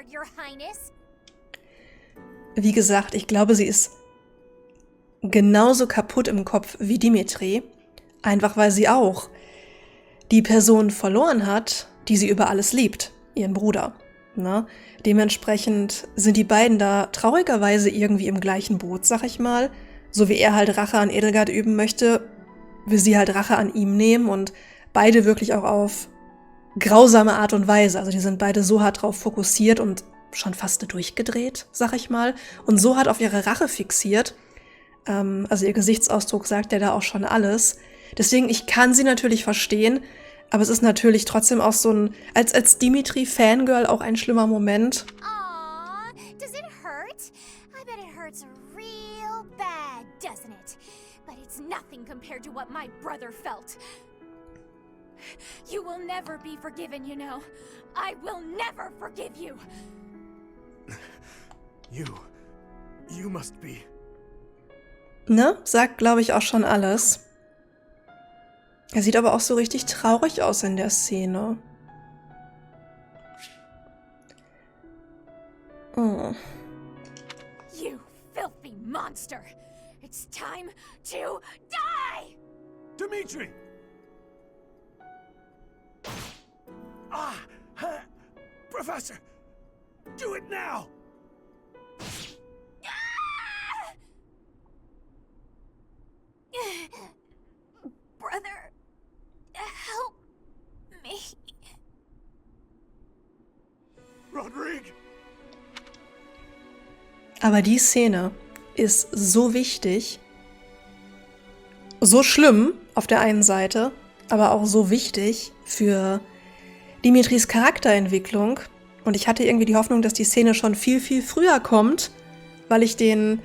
guard, Your Highness. Wie gesagt, ich glaube, sie ist genauso kaputt im Kopf wie Dimitri. Einfach weil sie auch die Person verloren hat, die sie über alles liebt, ihren Bruder. Ne? Dementsprechend sind die beiden da traurigerweise irgendwie im gleichen Boot, sag ich mal. So wie er halt Rache an Edelgard üben möchte, will sie halt Rache an ihm nehmen und beide wirklich auch auf grausame Art und Weise. Also die sind beide so hart drauf fokussiert und schon fast durchgedreht, sag ich mal. Und so hart auf ihre Rache fixiert. Also ihr Gesichtsausdruck sagt ja da auch schon alles. Deswegen, ich kann sie natürlich verstehen, aber es ist natürlich trotzdem auch so ein, als Dimitri-Fangirl auch ein schlimmer Moment. Aww, does it hurt? I bet it hurts real bad, doesn't it? But it's nothing compared to what my brother felt. You will never be forgiven, you know. I will never forgive you. You must be. Ne? Sagt, glaube ich, auch schon alles. Er sieht aber auch so richtig traurig aus in der Szene. Oh. You filthy monster! It's time to die! Dimitri! Professor! Do it now! Brother, help me. Rodrigue! Aber die Szene ist so wichtig, so schlimm auf der einen Seite, aber auch so wichtig für Dimitris Charakterentwicklung. Und ich hatte irgendwie die Hoffnung, dass die Szene schon viel, viel früher kommt, weil ich den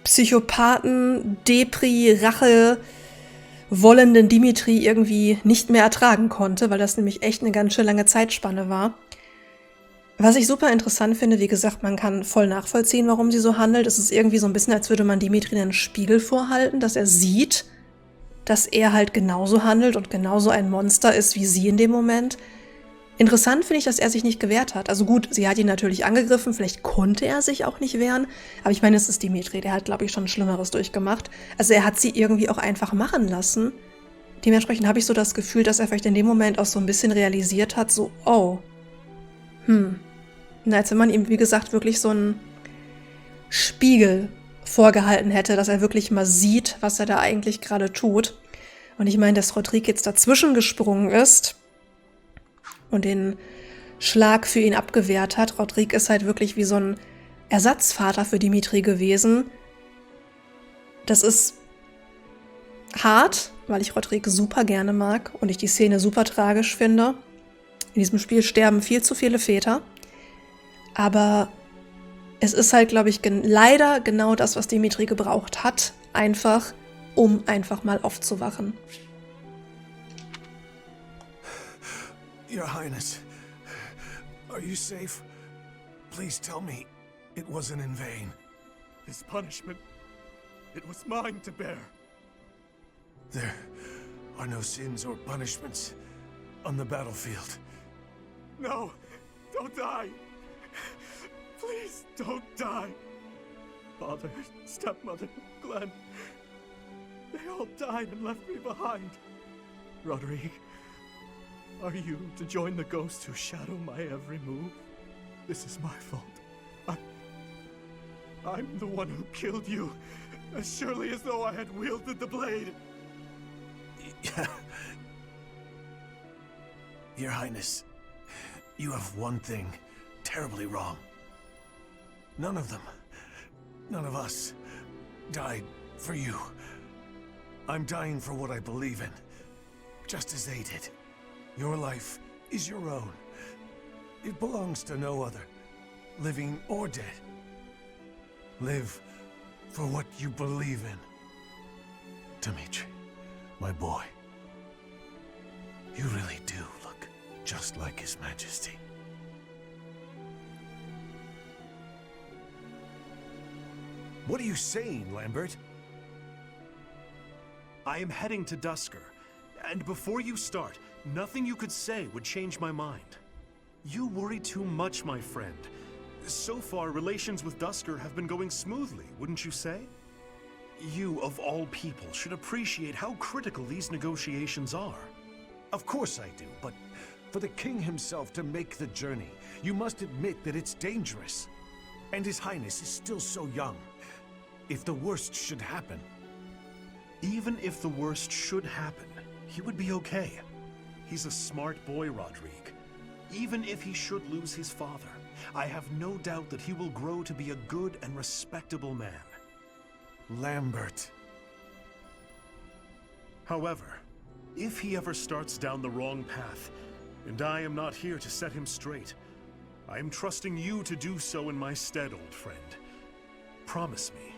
Psychopathen, Depri, Rache wollenden Dimitri irgendwie nicht mehr ertragen konnte, weil das nämlich echt eine ganz schön lange Zeitspanne war. Was ich super interessant finde, wie gesagt, man kann voll nachvollziehen, warum sie so handelt. Es ist irgendwie so ein bisschen, als würde man Dimitri einen Spiegel vorhalten, dass er sieht, dass er halt genauso handelt und genauso ein Monster ist wie sie in dem Moment. Interessant finde ich, dass er sich nicht gewehrt hat. Also gut, sie hat ihn natürlich angegriffen, vielleicht konnte er sich auch nicht wehren, aber ich meine, es ist Dimitri, der hat, glaube ich, schon Schlimmeres durchgemacht. Also er hat sie irgendwie auch einfach machen lassen. Dementsprechend habe ich so das Gefühl, dass er vielleicht in dem Moment auch so ein bisschen realisiert hat, so, oh, Und als wenn man ihm, wie gesagt, wirklich so einen Spiegel vorgehalten hätte, dass er wirklich mal sieht, was er da eigentlich gerade tut. Und ich meine, dass Rodrigue jetzt dazwischen gesprungen ist und den Schlag für ihn abgewehrt hat. Rodrigue ist halt wirklich wie so ein Ersatzvater für Dimitri gewesen. Das ist hart, weil ich Rodrigue super gerne mag und ich die Szene super tragisch finde. In diesem Spiel sterben viel zu viele Väter. Aber es ist halt, glaube ich, leider genau das, was Dimitri gebraucht hat, einfach, um einfach mal aufzuwachen. Your Highness, are you safe? Please tell me it wasn't in vain. This punishment, it was mine to bear. There are no sins or punishments on the battlefield. No, don't die. Please don't die. Father, stepmother, Glenn, they all died and left me behind. Rodrigue, are you to join the ghosts who shadow my every move? This is my fault. I'm the one who killed you, as surely as though I had wielded the blade. Your Highness, you have one thing terribly wrong. None of them, none of us, died for you. I'm dying for what I believe in, just as they did. Your life is your own. It belongs to no other, living or dead. Live for what you believe in. Dimitri, my boy, you really do look just like His Majesty. What are you saying, Lambert? I am heading to Dusker, and before you start, nothing you could say would change my mind. You worry too much, my friend. So far, relations with Dusker have been going smoothly, wouldn't you say? You, of all people, should appreciate how critical these negotiations are. Of course I do, but for the king himself to make the journey, you must admit that it's dangerous. And His Highness is still so young. If the worst should happen... Even if the worst should happen, he would be okay. He's a smart boy, Rodrigue. Even if he should lose his father, I have no doubt that he will grow to be a good and respectable man. Lambert. However, if he ever starts down the wrong path, and I am not here to set him straight, I am trusting you to do so in my stead, old friend. Promise me.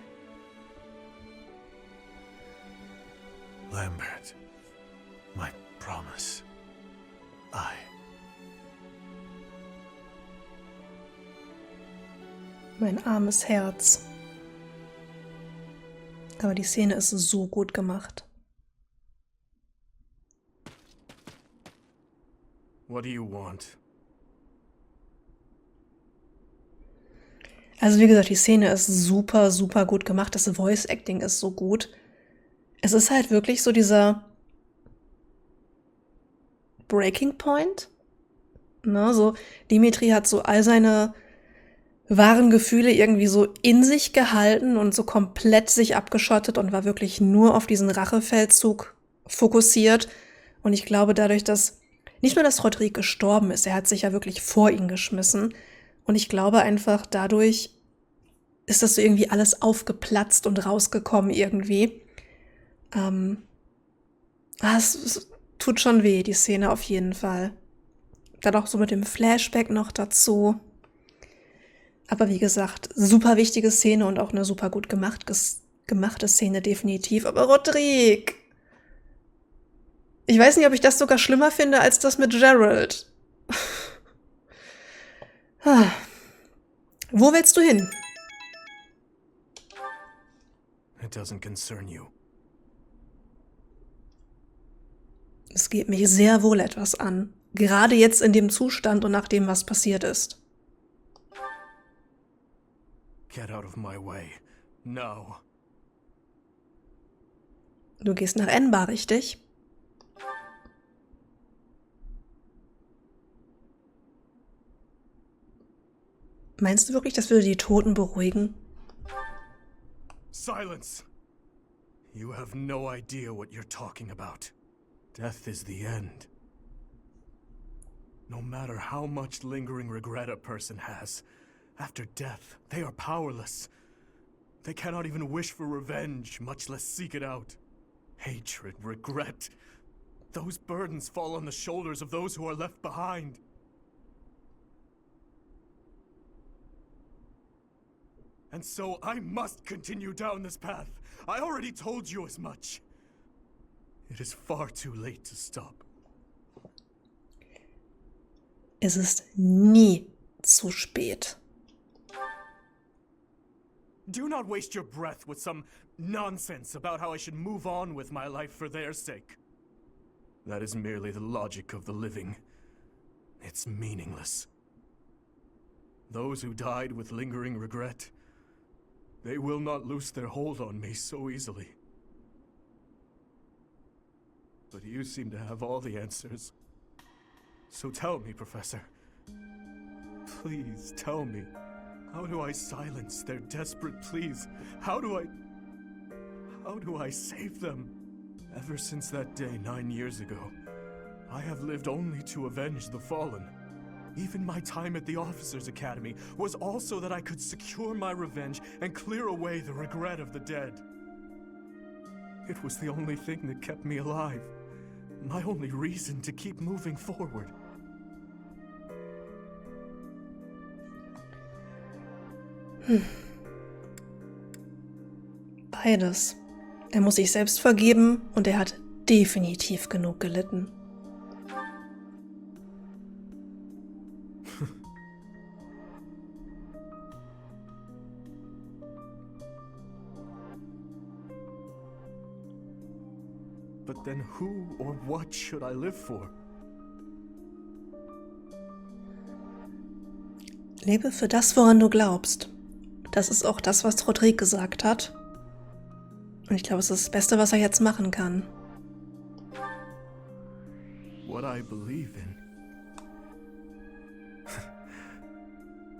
Lambert. My promise. Mein armes Herz. Aber die Szene ist so gut gemacht. What do you want? Also wie gesagt, die Szene ist super, super gut gemacht. Das Voice Acting ist so gut. Es ist halt wirklich so dieser Breaking Point. Ne, so Dimitri hat so all seine wahren Gefühle irgendwie so in sich gehalten und so komplett sich abgeschottet und war wirklich nur auf diesen Rachefeldzug fokussiert. Und ich glaube dadurch, dass nicht nur, dass Rodrigue gestorben ist, er hat sich ja wirklich vor ihn geschmissen. Und ich glaube einfach, dadurch ist das so irgendwie alles aufgeplatzt und rausgekommen irgendwie. Es tut schon weh, die Szene auf jeden Fall. Dann auch so mit dem Flashback noch dazu. Aber wie gesagt, super wichtige Szene und auch eine super gut gemachte Szene definitiv. Aber Rodrigue! Ich weiß nicht, ob ich das sogar schlimmer finde als das mit Gerald. Wo willst du hin? It doesn't concern you. Es geht mich sehr wohl etwas an. Gerade jetzt in dem Zustand und nach dem, was passiert ist. Get out of my way. No. Du gehst nach Enbar, richtig? Meinst du wirklich, das würde die Toten beruhigen? Silence! You have no idea what you're talking about. Death is the end. No matter how much lingering regret a person has, after death, they are powerless. They cannot even wish for revenge, much less seek it out. Hatred, regret, those burdens fall on the shoulders of those who are left behind. And so I must continue down this path. I already told you as much. It is far too late to stop. Es ist nie zu spät. Do not waste your breath with some nonsense about how I should move on with my life for their sake. That is merely the logic of the living. It's meaningless. Those who died with lingering regret, they will not loose their hold on me so easily. But you seem to have all the answers. So tell me, Professor. Please tell me. How do I silence their desperate pleas? How do I save them? Ever since that day 9 years ago, I have lived only to avenge the fallen. Even my time at the Officers' Academy was also that I could secure my revenge and clear away the regret of the dead. It was the only thing that kept me alive. My only reason to keep moving forward. Beides. Er muss sich selbst vergeben und er hat definitiv genug gelitten. But then who or what should I live for? Lebe für das, woran du glaubst. Das ist auch das, was Rodrigue gesagt hat. Und ich glaube, es ist das Beste, was er jetzt machen kann. What I believe in.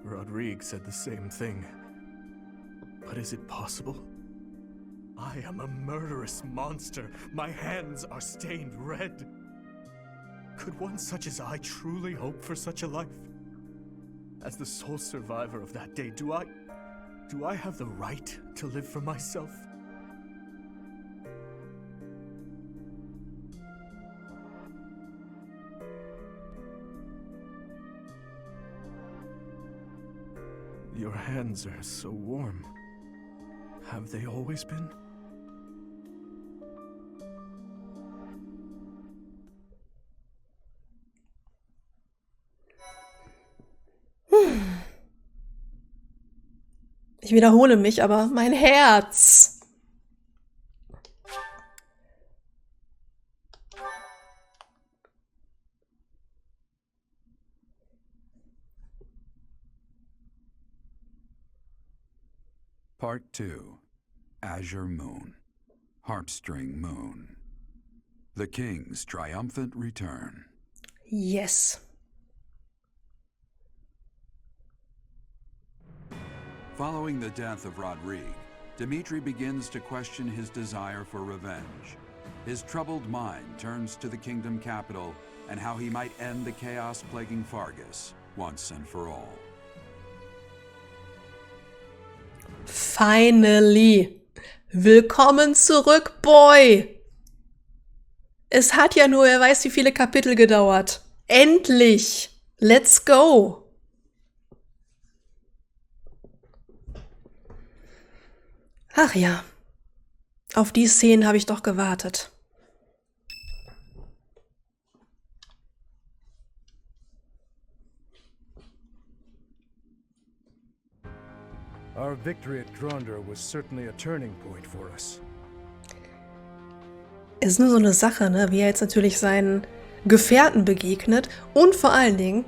Rodrigue said the same thing. But is it possible? I am a murderous monster. My hands are stained red. Could one such as I truly hope for such a life? As the sole survivor of that day, do I have the right to live for myself? Your hands are so warm. Have they always been? Ich wiederhole mich, aber mein Herz. Part 2. Azure Moon. Heartstring Moon. The King's Triumphant Return. Yes. Following the death of Rodrigue, Dimitri begins to question his desire for revenge. His troubled mind turns to the kingdom capital and how he might end the chaos plaguing Fargus once and for all. Finally. Willkommen zurück, Boy. Es hat ja nur, wer weiß wie viele Kapitel gedauert. Endlich. Let's go. Ach ja. Auf die Szenen habe ich doch gewartet. Our victory at Gronder was certainly a turning point for us. Ist nur so eine Sache, ne? Wie er jetzt natürlich seinen Gefährten begegnet. Und vor allen Dingen,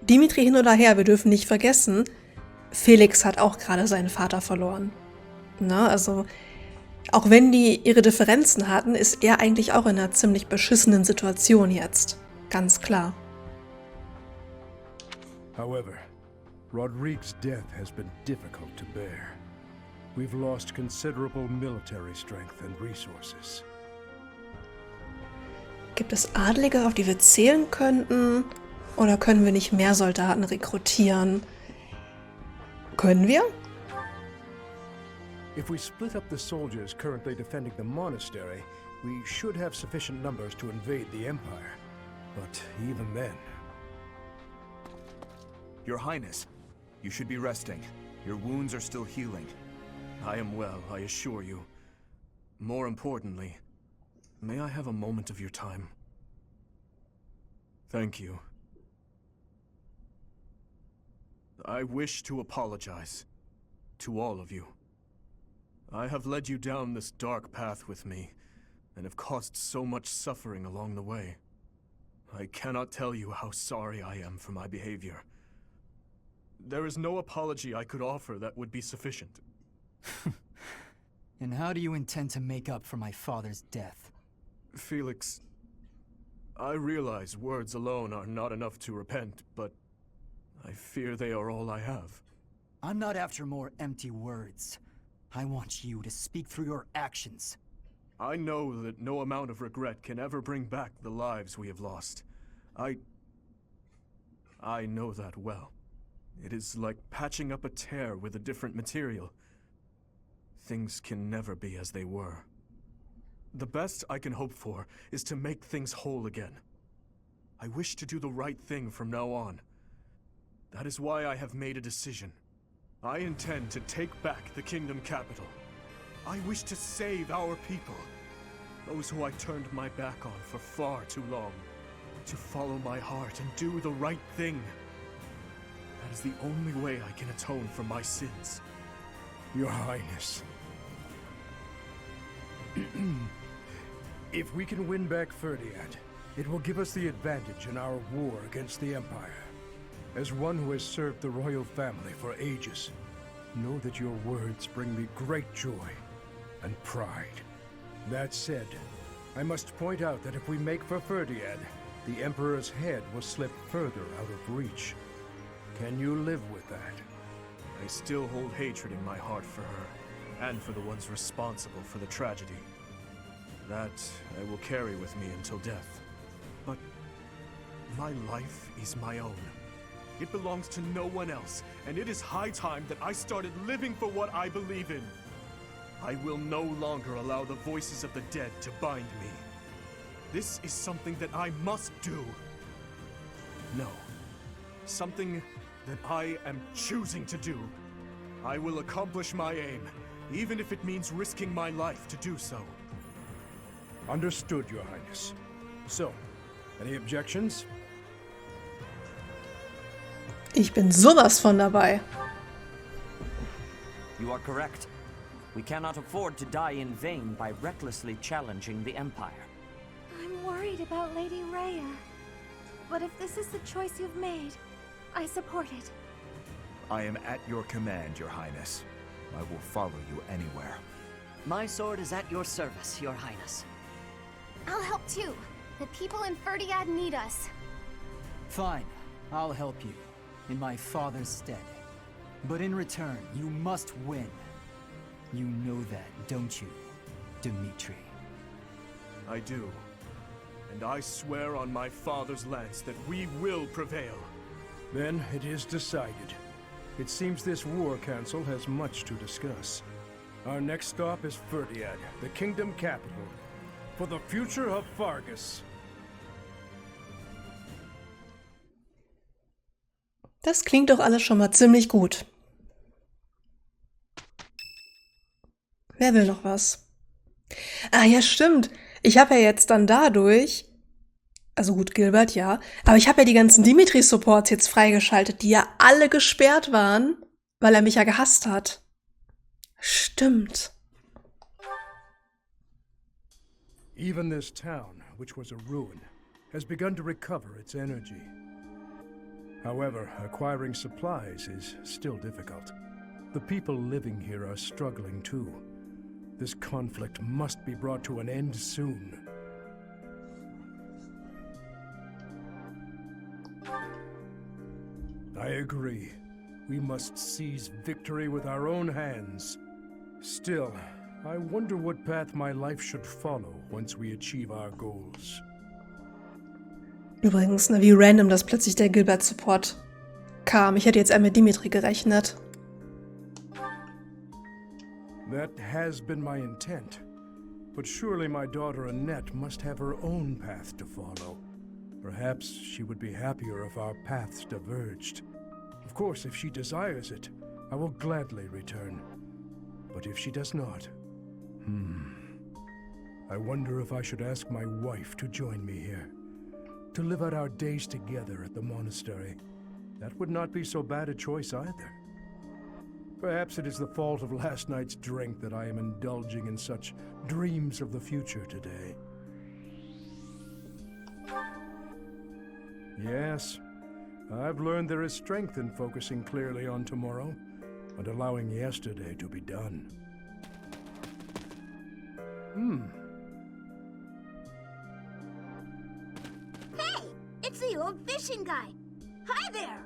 Dimitri hin oder her, wir dürfen nicht vergessen, Felix hat auch gerade seinen Vater verloren. Na, also, auch wenn die ihre Differenzen hatten, ist er eigentlich auch in einer ziemlich beschissenen Situation jetzt. Ganz klar. However, Rodrigue's death has been difficult to bear. We've lost considerable military strength and resources. Gibt es Adlige, auf die wir zählen könnten? Oder können wir nicht mehr Soldaten rekrutieren? Können wir? If we split up the soldiers currently defending the monastery, we should have sufficient numbers to invade the Empire. But even then... Your Highness, you should be resting. Your wounds are still healing. I am well, I assure you. More importantly, may I have a moment of your time? Thank you. I wish to apologize to all of you. I have led you down this dark path with me, and have caused so much suffering along the way. I cannot tell you how sorry I am for my behavior. There is no apology I could offer that would be sufficient. And how do you intend to make up for my father's death? Felix, I realize words alone are not enough to repent, but I fear they are all I have. I'm not after more empty words. I want you to speak through your actions. I know that no amount of regret can ever bring back the lives we have lost. I know that well. It is like patching up a tear with a different material. Things can never be as they were. The best I can hope for is to make things whole again. I wish to do the right thing from now on. That is why I have made a decision. I intend to take back the kingdom capital. I wish to save our people, those who I turned my back on for far too long. To follow my heart and do the right thing. That is the only way I can atone for my sins. Your Highness. If we can win back Ferdinand, it will give us the advantage in our war against the Empire. As one who has served the royal family for ages, know that your words bring me great joy and pride. That said, I must point out that if we make for Ferdiad, the Emperor's head will slip further out of reach. Can you live with that? I still hold hatred in my heart for her, and for the ones responsible for the tragedy. That I will carry with me until death. But my life is my own. It belongs to no one else, and it is high time that I started living for what I believe in. I will no longer allow the voices of the dead to bind me. This is something that I must do. No. Something that I am choosing to do. I will accomplish my aim, even if it means risking my life to do so. Understood, Your Highness. So, any objections? Ich bin sowas von dabei. You are correct. We cannot afford to die in vain by recklessly challenging the Empire. I'm worried about Lady Rhea. But if this is the choice you've made, I support it. I am at your command, Your Highness. I will follow you anywhere. My sword is at your service, Your Highness. I'll help too. The people in Ferdiad need us. Fine, I'll help you, in my father's stead. But in return, you must win. You know that, don't you, Dimitri? I do. And I swear on my father's lance that we will prevail. Then it is decided. It seems this war council has much to discuss. Our next stop is Ferdiad, the kingdom capital, for the future of Fargus. Das klingt doch alles schon mal ziemlich gut. Wer will noch was? Ah ja, stimmt. Ich habe ja jetzt dann dadurch, also gut, Gilbert, ja, aber ich habe ja die ganzen Dimitri-Supports jetzt freigeschaltet, die ja alle gesperrt waren, weil er mich ja gehasst hat. Stimmt. Even this town, which was a ruin, has begun to recover its energy. However, acquiring supplies is still difficult. The people living here are struggling too. This conflict must be brought to an end soon. I agree. We must seize victory with our own hands. Still, I wonder what path my life should follow once we achieve our goals. Übrigens, ne, wie random, dass plötzlich der Gilbert-Support kam. Ich hätte jetzt eher mit Dimitri gerechnet. That has been my intent. But surely my daughter Annette must have her own path to follow. Perhaps she would be happier if our paths diverged. Of course, if she desires it, I will gladly return. But if she does not, I wonder if I should ask my wife to join me here, to live out our days together at the monastery. That would not be so bad a choice either. Perhaps it is the fault of last night's drink that I am indulging in such dreams of the future today. Yes, I've learned there is strength in focusing clearly on tomorrow and allowing yesterday to be done. Hey! It's the old fishing guy! Hi there!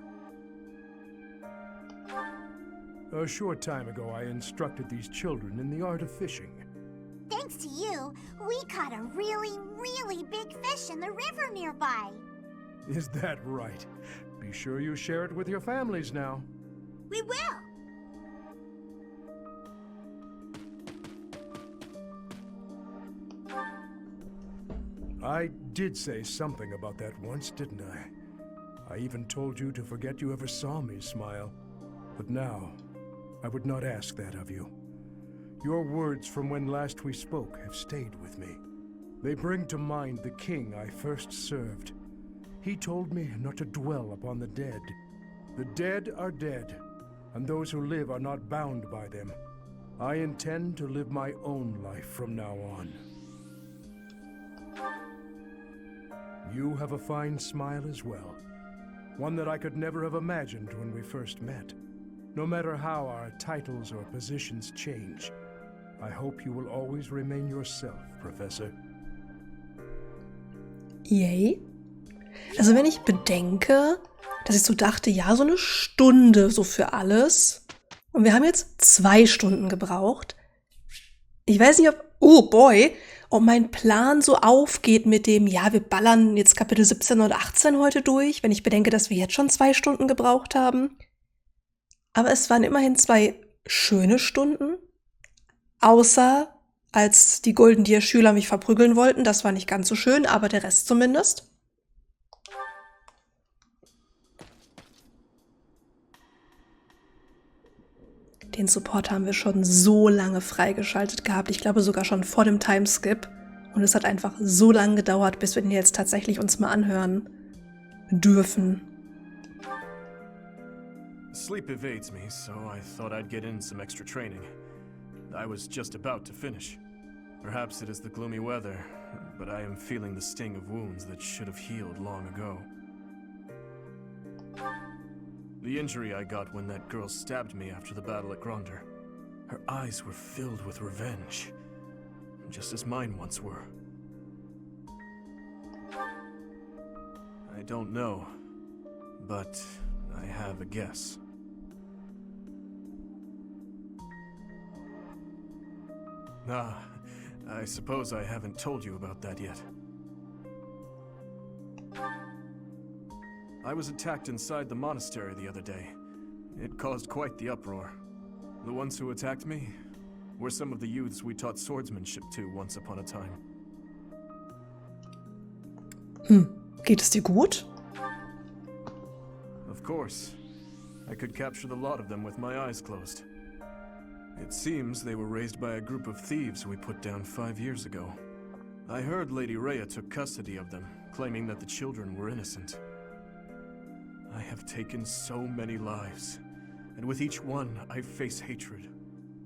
A short time ago, I instructed these children in the art of fishing. Thanks to you, we caught a really, really big fish in the river nearby. Is that right? Be sure you share it with your families now. We will! I did say something about that once, didn't I? I even told you to forget you ever saw me smile. But now, I would not ask that of you. Your words from when last we spoke have stayed with me. They bring to mind the king I first served. He told me not to dwell upon the dead. The dead are dead, and those who live are not bound by them. I intend to live my own life from now on. You have a fine smile as well. one that I could never have imagined when we first met. No matter how our titles or positions change, I hope you will always remain yourself, Professor. Yay. Also wenn ich bedenke, dass ich so dachte, ja, so eine Stunde so für alles. Und wir haben jetzt 2 Stunden gebraucht. Ich weiß nicht, ob mein Plan so aufgeht mit dem, ja, wir ballern jetzt Kapitel 17 und 18 heute durch, wenn ich bedenke, dass wir jetzt schon 2 Stunden gebraucht haben. Aber es waren immerhin 2 schöne Stunden. Außer als die Golden Deer Schüler mich verprügeln wollten. Das war nicht ganz so schön, aber der Rest zumindest. Den Support haben wir schon so lange freigeschaltet gehabt. Ich glaube sogar schon vor dem Timeskip. Und es hat einfach so lange gedauert, bis wir den jetzt tatsächlich uns mal anhören dürfen. Sleep evades me, so I thought I'd get in some extra training. I was just about to finish. Perhaps it is the gloomy weather, but I am feeling the sting of wounds that should have healed long ago. The injury I got when that girl stabbed me after the battle at Gronder. Her eyes were filled with revenge, just as mine once were. I don't know, but I have a guess. I suppose I haven't told you about that yet. I was attacked inside the monastery the other day. It caused quite the uproar. The ones who attacked me were some of the youths we taught swordsmanship to once upon a time. Geht es dir gut? Of course. I could capture the lot of them with my eyes closed. It seems they were raised by a group of thieves we put down 5 years ago. I heard Lady Rhea took custody of them, claiming that the children were innocent. I have taken so many lives, and with each one I face hatred.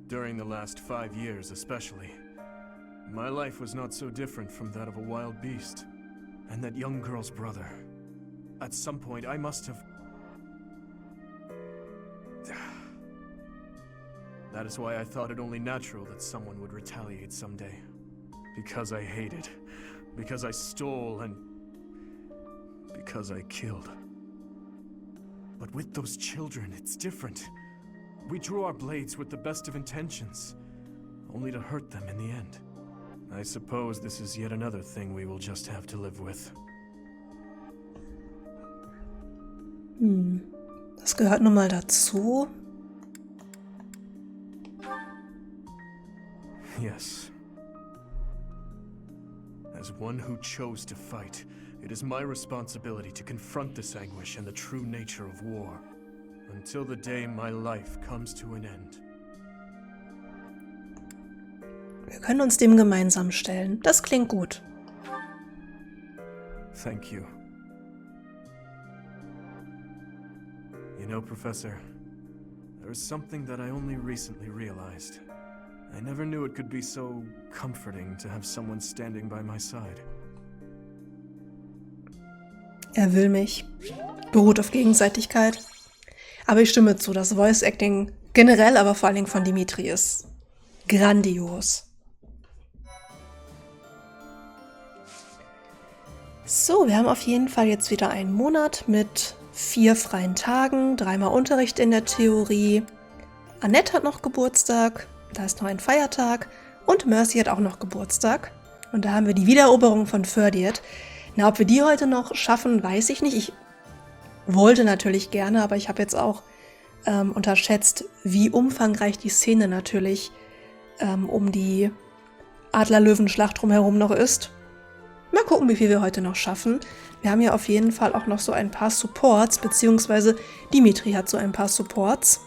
During the last 5 years especially. My life was not so different from that of a wild beast. And that young girl's brother. At some point I must have... That is why I thought it only natural that someone would retaliate someday. Because I hated. Because I stole and... because I killed. But with those children, it's different. We drew our blades with the best of intentions, only to hurt them in the end. I suppose this is yet another thing we will just have to live with. Das gehört nun mal dazu. Yes. As one who chose to fight, it is my responsibility to confront this anguish and the true nature of war, until the day my life comes to an end. Wir können uns dem gemeinsam stellen. Das klingt gut. Thank you. You know, Professor, there is something that I only recently realized. I never knew it could be so comforting to have someone standing by my side. Er will mich. Beruht auf Gegenseitigkeit. Aber ich stimme zu, das Voice Acting generell, aber vor allen Dingen von Dimitri ist grandios. So, wir haben auf jeden Fall jetzt wieder einen Monat mit 4 freien Tagen, 3-mal Unterricht in der Theorie. Annette hat noch Geburtstag, da ist noch ein Feiertag und Mercy hat auch noch Geburtstag. Und da haben wir die Wiedereroberung von Ferdiet. Na, ob wir die heute noch schaffen, weiß ich nicht. Ich wollte natürlich gerne, aber ich habe jetzt auch unterschätzt, wie umfangreich die Szene natürlich um die Adlerlöwenschlacht drumherum noch ist. Mal gucken, wie viel wir heute noch schaffen. Wir haben ja auf jeden Fall auch noch so ein paar Supports, beziehungsweise Dimitri hat so ein paar Supports.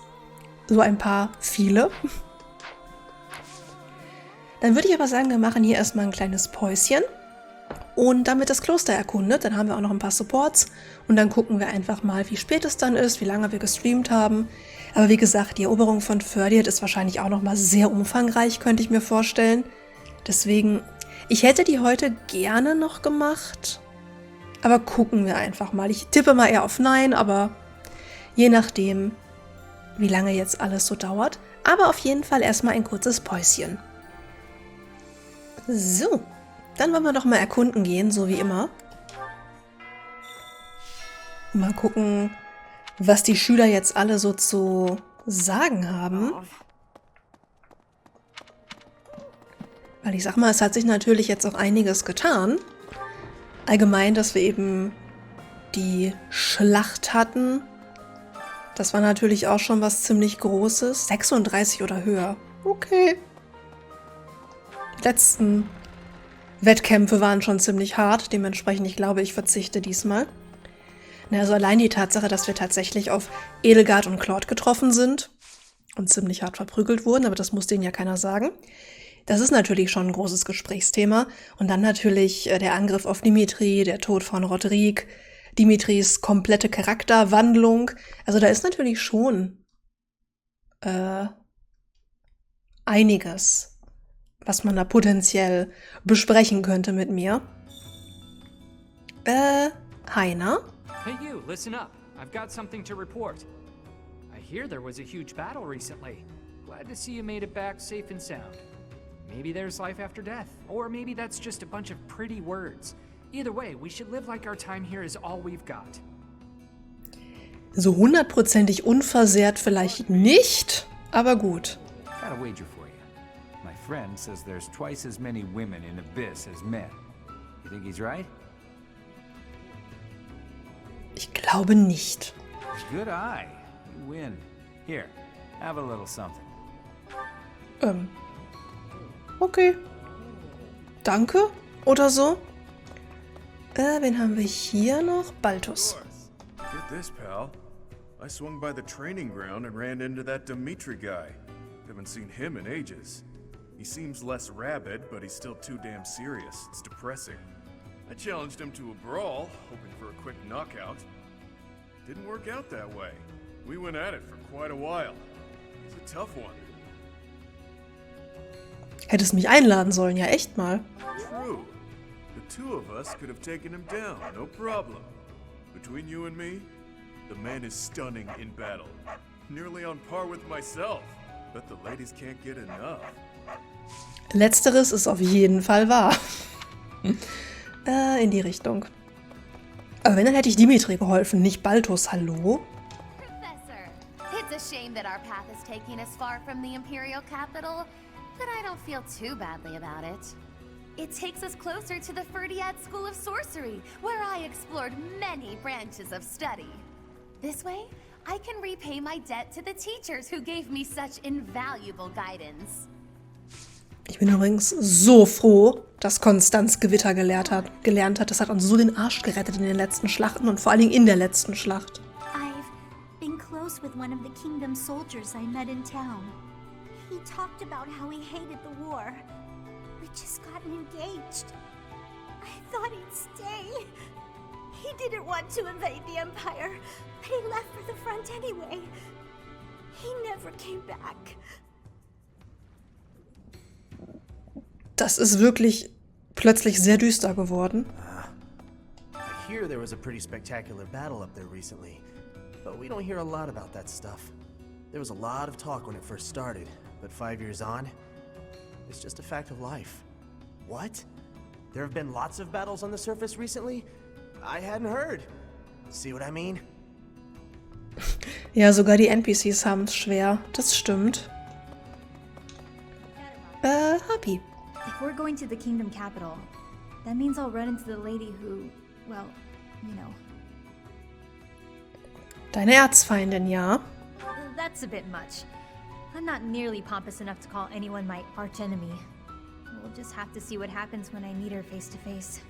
So ein paar viele. Dann würde ich aber sagen, wir machen hier erstmal ein kleines Päuschen. Und dann wird das Kloster erkundet. Dann haben wir auch noch ein paar Supports. Und dann gucken wir einfach mal, wie spät es dann ist, wie lange wir gestreamt haben. Aber wie gesagt, die Eroberung von Ferdiet ist wahrscheinlich auch nochmal sehr umfangreich, könnte ich mir vorstellen. Deswegen, ich hätte die heute gerne noch gemacht. Aber gucken wir einfach mal. Ich tippe mal eher auf Nein, aber je nachdem, wie lange jetzt alles so dauert. Aber auf jeden Fall erstmal ein kurzes Päuschen. So, dann wollen wir doch mal erkunden gehen, so wie immer. Mal gucken, was die Schüler jetzt alle so zu sagen haben. Weil ich sag mal, es hat sich natürlich jetzt auch einiges getan. Allgemein, dass wir eben die Schlacht hatten. Das war natürlich auch schon was ziemlich Großes. 36 oder höher. Okay. Die letzten Wettkämpfe waren schon ziemlich hart. Dementsprechend, ich glaube, ich verzichte diesmal. Also allein die Tatsache, dass wir tatsächlich auf Edelgard und Claude getroffen sind und ziemlich hart verprügelt wurden, aber das muss denen ja keiner sagen. Das ist natürlich schon ein großes Gesprächsthema. Und dann natürlich der Angriff auf Dimitri, der Tod von Rodrigue, Dimitris komplette Charakterwandlung. Also da ist natürlich schon einiges, was man da potenziell besprechen könnte mit mir. Heiner? Hey you, listen up. I've got something to report. I hear there was a huge battle recently. Glad to see you made it back safe and sound. Maybe there's life after death, or maybe that's just a bunch of pretty words. Either way, we should live like our time here is all we've got. So 100%ig unversehrt vielleicht nicht, aber gut. Got a wager for you. My friend says there's twice as many women in Abyss as men. You think he's right? Ich glaube nicht. Good eye. You win. Here, have a little something. Okay. Danke oder so. Wen haben wir hier noch? Baltus. Get this, pal. I swung by the training ground and ran into that Dimitri guy. Haven't seen him in ages. He seems less rabid, but he's still too damn serious. It's depressing. I challenged him to a brawl, hoping for a quick knockout. Didn't work out that way. We went at it for quite a while. He's a tough one. Hättest mich einladen sollen, ja echt mal. True. The two of us could have taken him down, no problem. Between you and me, the man is stunning in battle. Nearly on par with myself. Bet the ladies can't get enough. Letzteres ist auf jeden Fall wahr. In die Richtung. Aber wenn, dann hätte ich Dimitri geholfen, nicht Baltus. Hallo? Professor, it's a shame that our path is taking us far from the Imperial capital, but I don't feel too badly about it. It takes us closer to the Ferdiad School of Sorcery, where I explored many branches of study. This way, I can repay my debt to the teachers who gave me such invaluable guidance. Ich bin übrigens so froh, dass Konstanz Gewitter gelernt hat. Das hat uns so den Arsch gerettet in den letzten Schlachten und vor allen Dingen in der letzten Schlacht. I've been close with one of the kingdom's soldiers I met in town. He talked about how he hated the war. We just gotten engaged. I thought he'd stay. He didn't want to invade the Empire, but he left for the front anyway. He never came back. Das ist wirklich plötzlich sehr düster geworden. I hear there was a pretty spectacular battle up there recently, but we don't hear a lot about that stuff. There was a lot of talk when it first started, but 5 years on, it's just a fact of life. What? There have been lots of battles on the surface recently? I hadn't heard. See what I mean? Ja, sogar die NPCs haben es schwer. Das stimmt. Happy. If we're going to the kingdom capital, that means I'll run into the lady who, well, you know. Deine Erzfeindin, ja. That's a bit much. I'm not nearly pompous enough to call anyone my archenemy. We'll just have to see what happens when I meet her face to face.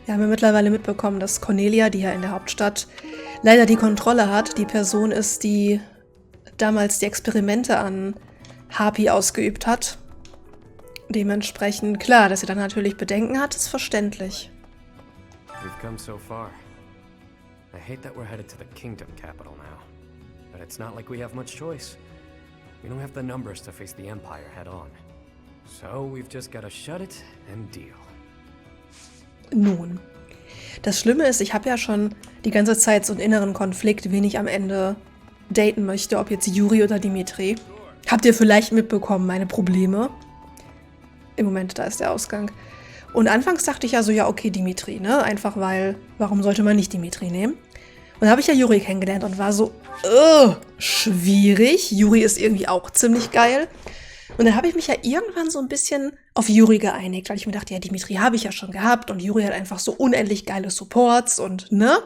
Wir haben ja mittlerweile mitbekommen, dass Cornelia, die ja in der Hauptstadt leider die Kontrolle hat, die Person ist, die damals die Experimente an Harpy ausgeübt hat. Dementsprechend klar, dass sie dann natürlich Bedenken hat, ist verständlich. We've come so far. I hate that we're headed to the kingdom capital now. But it's not like we have much choice. We don't have the numbers to face the Empire head on. So we've just gotta shut it and deal. Nun, Das Schlimme ist, ich habe ja schon die ganze Zeit so einen inneren Konflikt, wen ich am Ende daten möchte, ob jetzt Juri oder Dimitri. Habt ihr vielleicht mitbekommen, meine Probleme? Im Moment, da ist der Ausgang. Und anfangs dachte ich ja so, ja okay, Dimitri, ne? Einfach weil, warum sollte man nicht Dimitri nehmen? Und da habe ich ja Juri kennengelernt und war so, schwierig. Juri ist irgendwie auch ziemlich geil. Und dann habe ich mich ja irgendwann so ein bisschen auf Juri geeinigt, weil ich mir dachte, ja, Dimitri habe ich ja schon gehabt und Juri hat einfach so unendlich geile Supports und, ne?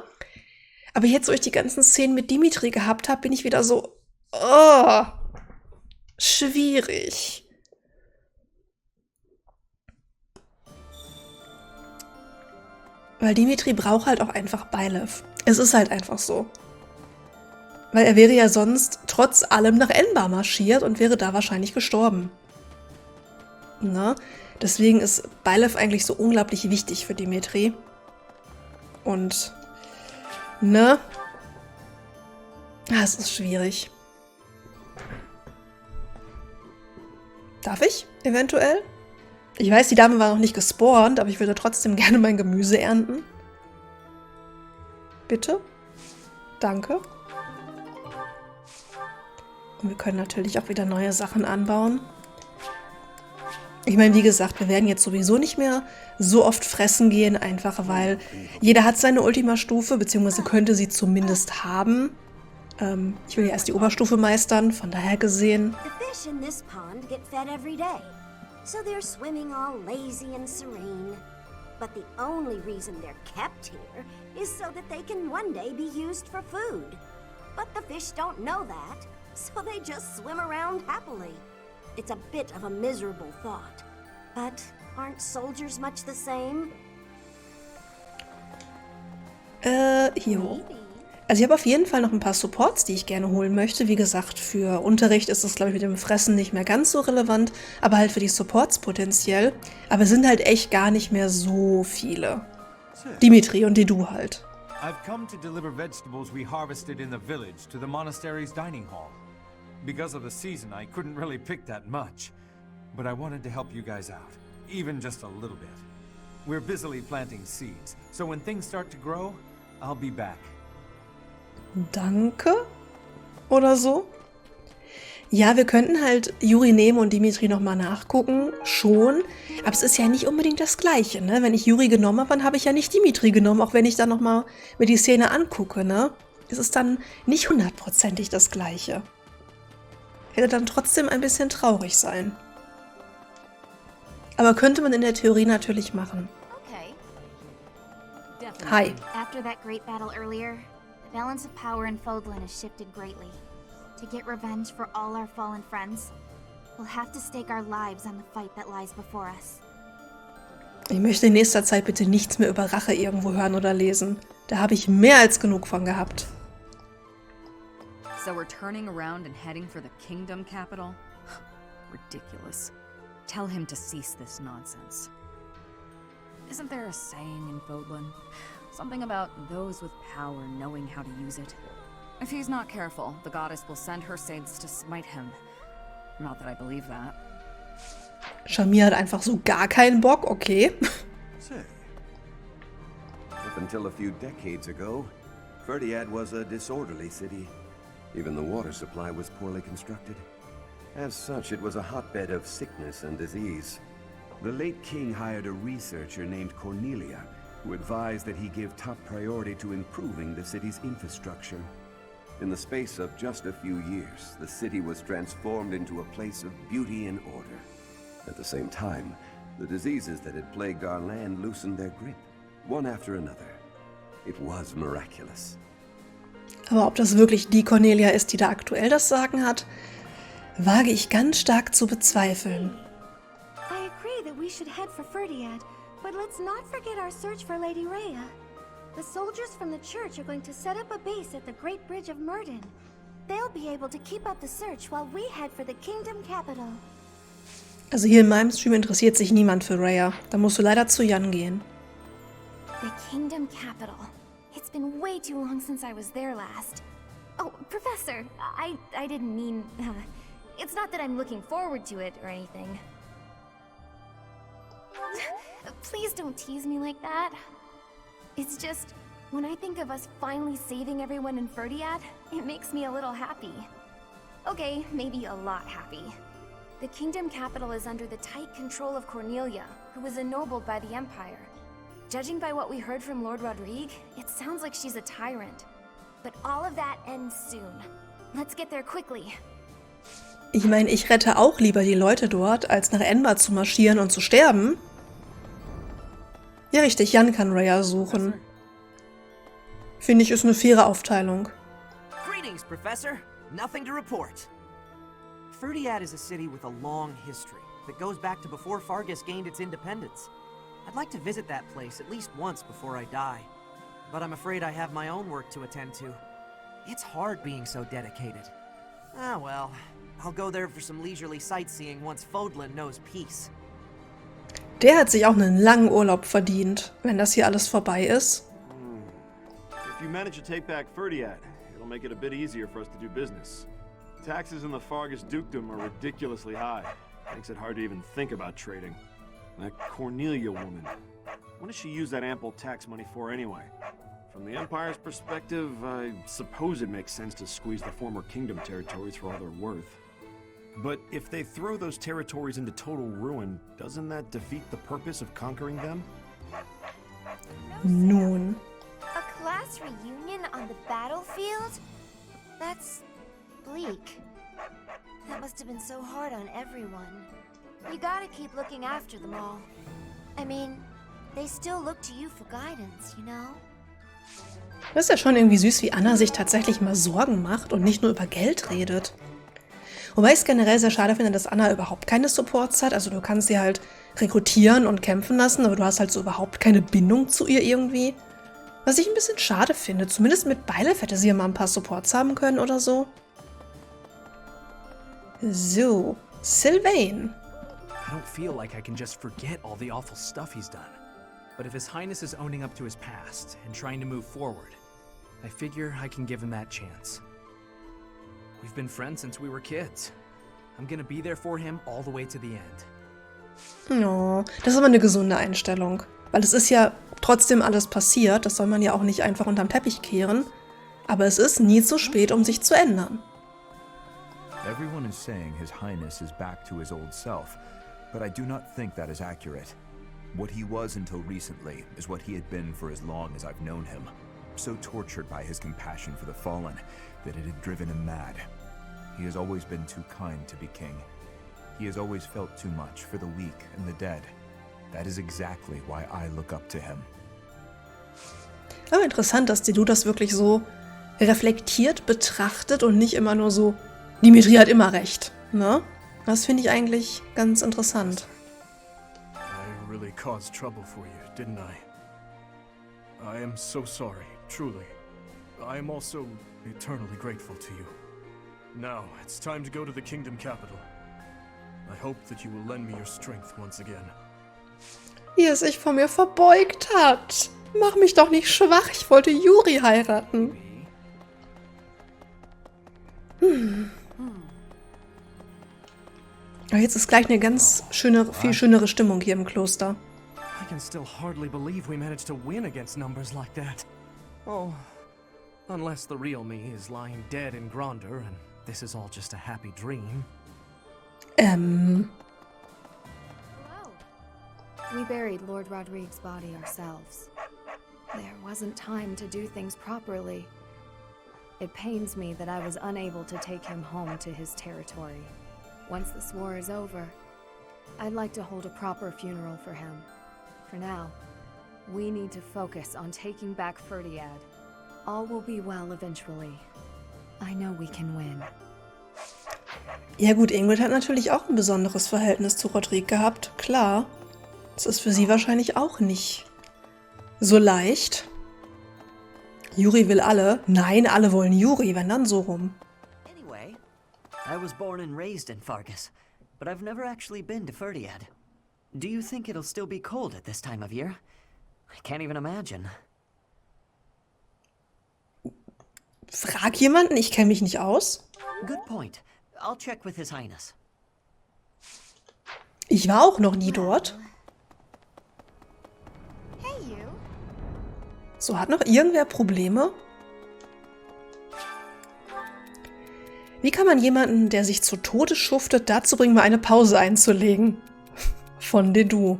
Aber jetzt, wo ich die ganzen Szenen mit Dimitri gehabt habe, bin ich wieder so, schwierig. Weil Dimitri braucht halt auch einfach Beilev. Es ist halt einfach so. Weil er wäre ja sonst trotz allem nach Enbar marschiert und wäre da wahrscheinlich gestorben. Na? Deswegen ist Beilev eigentlich so unglaublich wichtig für Dimitri. Und, ne? Es ist schwierig. Darf ich? Eventuell? Ich weiß, die Dame war noch nicht gespawnt, aber ich würde trotzdem gerne mein Gemüse ernten. Bitte? Danke. Und wir können natürlich auch wieder neue Sachen anbauen. Ich meine, wie gesagt, wir werden jetzt sowieso nicht mehr so oft fressen gehen, einfach weil jeder hat seine Ultima-Stufe, beziehungsweise könnte sie zumindest haben. Ich will ja erst die Oberstufe meistern, von daher gesehen. The fish in this pond get fed every day, so they're swimming all lazy and serene. But the only reason they're kept here is so that they can one day be used for food. But the fish don't know that, so they just swim around happily. It's a bit of a miserable thought. But aren't soldiers much the same? Hier hoch. Also ich habe auf jeden Fall noch ein paar Supports, die ich gerne holen möchte. Wie gesagt, für Unterricht ist das, glaube ich, mit dem Fressen nicht mehr ganz so relevant, aber halt für die Supports potenziell. Aber es sind halt echt gar nicht mehr so viele. Dimitri und Dedu halt. I've come to deliver vegetables we harvested in the village to the monastery's dining hall. Because of the season, I couldn't really pick that much. But I wanted to help you guys out, even just a little bit. We're busily planting seeds, so when things start to grow, I'll be back. Danke? Oder so? Ja, wir könnten halt Juri nehmen und Dimitri nochmal nachgucken. Schon. Aber es ist ja nicht unbedingt das Gleiche, ne? Wenn ich Juri genommen habe, dann habe ich ja nicht Dimitri genommen, auch wenn ich dann nochmal mir die Szene angucke, ne? Es ist dann nicht hundertprozentig das Gleiche. Hätte dann trotzdem ein bisschen traurig sein. Aber könnte man in der Theorie natürlich machen. Hi. After that great battle earlier, the balance of power in Fodlan has shifted greatly. To get revenge for all our fallen friends, we'll have to stake our lives on the fight that lies before us. Ich möchte in nächster Zeit bitte nichts mehr über Rache irgendwo hören oder lesen. Da habe ich mehr als genug von gehabt. So we're turning around and heading for the kingdom capital? Ridiculous. Tell him to cease this nonsense. Isn't there a saying in Fodlan? Something about those with power knowing how to use it? If he's not careful, the goddess will send her saints to smite him. Not that I believe that. Shamir hat einfach so gar keinen Bock, okay. Up until a few decades ago, Ferdiad was a disorderly city. Even the water supply was poorly constructed. As such, it was a hotbed of sickness and disease. The late king hired a researcher named Cornelia, who advised that he give top priority to improving the city's infrastructure. In the space of just a few years, the city was transformed into a place of beauty and order. At the same time, the diseases that had plagued our land loosened their grip, one after another. It was miraculous. Aber ob das wirklich die Cornelia ist, die da aktuell das Sagen hat, wage ich ganz stark zu bezweifeln. I agree that we should head for Ferdiad, but let's not forget our search for Lady Rhea. The soldiers from the church are going to set up a base at the Great Bridge of Murden. They'll be able to keep up the search while we head for the kingdom capital. Also hier in meinem Stream interessiert sich niemand für Rhea. Da musst du leider zu Jan gehen. The kingdom capital. It's been way too long since I was there last. Oh, Professor, I didn't mean... it's not that I'm looking forward to it or anything. Please don't tease me like that. It's just, when I think of us finally saving everyone in Ferdiad, it makes me a little happy. Okay, maybe a lot happy. The kingdom capital is under the tight control of Cornelia, who was ennobled by the Empire. Judging by what we heard from Lord Rodrigue, it sounds like she's a tyrant. But all of that ends soon. Let's get there quickly. Ich meine, ich rette auch lieber die Leute dort, als nach Enba zu marschieren und zu sterben. Ja, richtig, Jan kann Rhea suchen. Finde ich, ist eine faire Aufteilung. Greetings, Professor. Nothing to report. Ferdiad is a city with a long history that goes back to before Fargus gained its independence. I'd like to visit that place at least once before I die, but I'm afraid I have my own work to attend to. It's hard being so dedicated. Ah well, I'll go there for some leisurely sightseeing once Fodlan knows peace. Der hat sich auch einen langen Urlaub verdient, wenn das hier alles vorbei ist. If you manage to take back Ferdiad, it'll make it a bit easier for us to do business. Taxes in the Fargus dukedom are ridiculously high. Makes it hard to even think about trading. That Cornelia woman. What does she use that ample tax money for anyway? From the Empire's perspective, I suppose it makes sense to squeeze the former kingdom territories for all they're worth. But if they throw those territories into total ruin, doesn't that defeat the purpose of conquering them? Nun. A class reunion on the battlefield? That's bleak. That must have been so hard on everyone. You gotta keep looking after them all. I mean, they still look to you for guidance, you know? Das ist ja schon irgendwie süß, wie Anna sich tatsächlich mal Sorgen macht und nicht nur über Geld redet. Wobei ich es generell sehr schade finde, dass Anna überhaupt keine Supports hat. Also du kannst sie halt rekrutieren und kämpfen lassen, aber du hast halt so überhaupt keine Bindung zu ihr irgendwie. Was ich ein bisschen schade finde. Zumindest mit Byleth hätte sie ja mal ein paar Supports haben können oder so. So, Sylvain. I don't feel like I can just forget all the awful stuff he's done. But if His Highness is owning up to his past and trying to move forward, I figure I can give him that chance. We've been friends since we were kids. I'm gonna be there for him all the way to the end. Oh, das ist aber eine gesunde Einstellung. Weil es ist ja trotzdem alles passiert. Das soll man ja auch nicht einfach unterm Teppich kehren. Aber es ist nie zu spät, um sich zu ändern. Everyone is saying His Highness is back to his old self, but I do not think that is accurate. What he was until recently is what he had been for as long as I've known him. So tortured by his compassion for the fallen that it had driven him mad. He has always been too kind to be king. He has always felt too much for the weak and the dead. That is exactly why I look up to him. Aber interessant, dass die das wirklich so reflektiert betrachtet und nicht immer nur so, Dimitri hat immer recht, ne? Das finde ich eigentlich ganz interessant. I really caused trouble for you, didn't I? I am so sorry, truly. I am also eternally grateful to you. Now, it's time to go to the kingdom capital. I hope that you will lend me your strength once again. Wie er sich vor mir verbeugt hat. Mach mich doch nicht schwach, ich wollte Yuri heiraten. Aber jetzt ist gleich eine ganz schöne, viel schönere Stimmung hier im Kloster. I can still hardly believe we managed to win against numbers like that. Oh, unless the real me is lying dead in Gronder and this is all just a happy dream. We buried Lord Rodrigue's body ourselves. There wasn't time to do things properly. It pains me that I was unable to take him home to his territory. Once this war is over, I'd like to hold a proper funeral for him. For now, we need to focus on taking back Ferdiad. All will be well eventually. I know we can win. Ja gut, Ingrid hat natürlich auch ein besonderes Verhältnis zu Rodrigue gehabt, klar. Das ist für sie wahrscheinlich auch nicht so leicht. Yuri will alle. Nein, alle wollen Yuri, wenn dann so rum. Anyway, I was born and raised in Fargus, but I've never actually been to Ferdiad. Do you think it'll still be cold at this time of year? I can't even imagine. Frag jemanden, ich kenne mich nicht aus. Good point. I'll check with His Highness. Ich war auch noch nie dort. Hey, you. So, hat noch irgendwer Probleme? Wie kann man jemanden, der sich zu Tode schuftet, dazu bringen, mal eine Pause einzulegen? Von Dedu.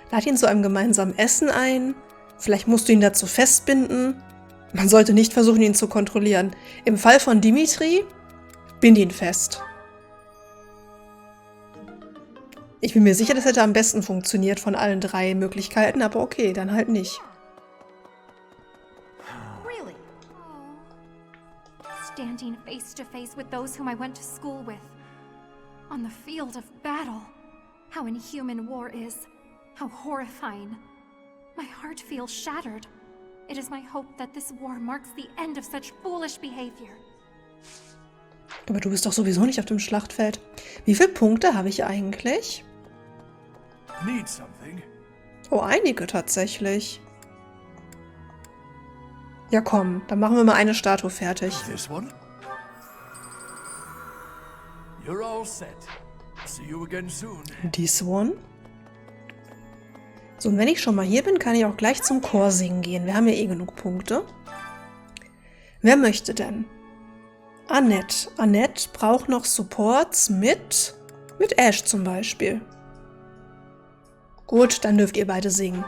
Lad ihn zu einem gemeinsamen Essen ein. Vielleicht musst du ihn dazu festbinden. Man sollte nicht versuchen, ihn zu kontrollieren. Im Fall von Dimitri, bind ihn fest. Ich bin mir sicher, das hätte am besten funktioniert von allen 3 Möglichkeiten, aber okay, dann halt nicht. Really? Standing face to face with those whom I went to school with. On the field of battle. How inhuman war is. How horrifying. My heart feels shattered. It is my hope that this war marks the end of such foolish behavior. Aber du bist doch sowieso nicht auf dem Schlachtfeld. Wie viele Punkte habe ich eigentlich? Need something? Oh, einige tatsächlich. Ja komm, dann machen wir mal eine Statue fertig. This one? You're all set. See you again soon. This one? So, und wenn ich schon mal hier bin, kann ich auch gleich zum Chor singen gehen. Wir haben ja eh genug Punkte. Wer möchte denn? Annette. Annette braucht noch Supports mit Ash zum Beispiel. Gut, dann dürft ihr beide singen.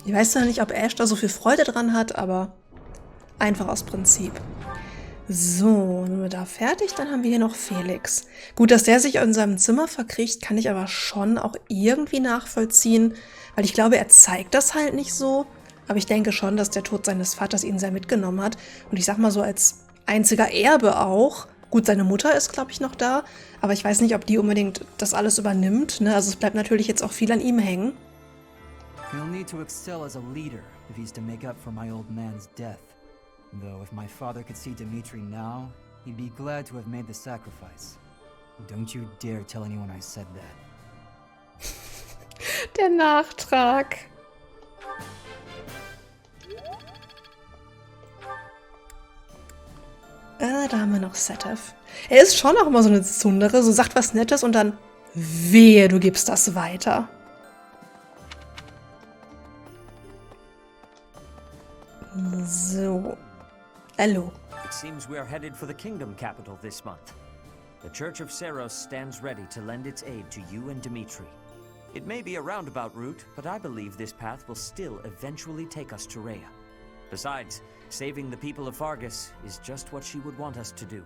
Ich weiß zwar nicht, ob Ash da so viel Freude dran hat, aber einfach aus Prinzip. So, sind wir da fertig? Dann haben wir hier noch Felix. Gut, dass der sich in seinem Zimmer verkriecht, kann ich aber schon auch irgendwie nachvollziehen, weil ich glaube, er zeigt das halt nicht so. Aber ich denke schon, dass der Tod seines Vaters ihn sehr mitgenommen hat. Und ich sag mal so, als einziger Erbe auch. Gut, seine Mutter ist, glaube ich, noch da. Aber ich weiß nicht, ob die unbedingt das alles übernimmt. Ne? Also es bleibt natürlich jetzt auch viel an ihm hängen. He'll need to excel as a leader if he's to make up for my old man's death. Though if my father could see Dimitri now, he'd be glad to have made the sacrifice. Don't you dare tell anyone I said that. Der Nachtrag. Da haben wir noch Setef. Er ist schon auch immer so eine Zundere, so sagt was Nettes und dann wehe, du gibst das weiter. So. Hallo. It seems we are headed for the kingdom capital this month. The Church of Seros stands ready to lend its aid to you and Dimitri. It may be a roundabout route, but I believe this path will still eventually take us to Rhea. Besides, saving the people of Fargus is just what she would want us to do.